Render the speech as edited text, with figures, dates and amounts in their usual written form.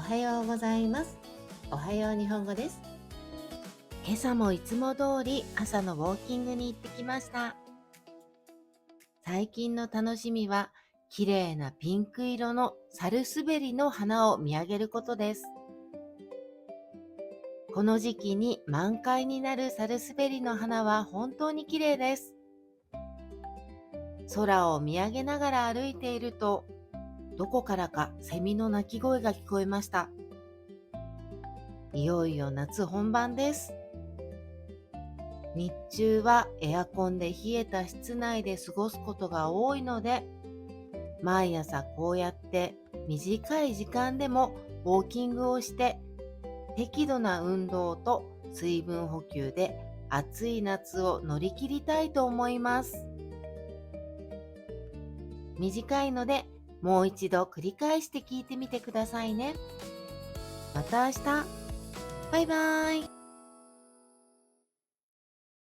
はようございます。おはよう日本語です。今朝もいつも通り朝のウォーキングに行ってきました。最近の楽しみは、綺麗なピンク色のサルスベリの花を見上げることです。この時期に満開になるサルスベリの花は本当に綺麗です。空を見上げながら歩いていると、どこからかセミの鳴き声が聞こえました。いよいよ夏本番です。日中はエアコンで冷えた室内で過ごすことが多いので、毎朝こうやって短い時間でもウォーキングをして、適度な運動と水分補給で暑い夏を乗り切りたいと思います。短いのでもう一度繰り返して聞いてみてくださいね。また明日。バイバーイ。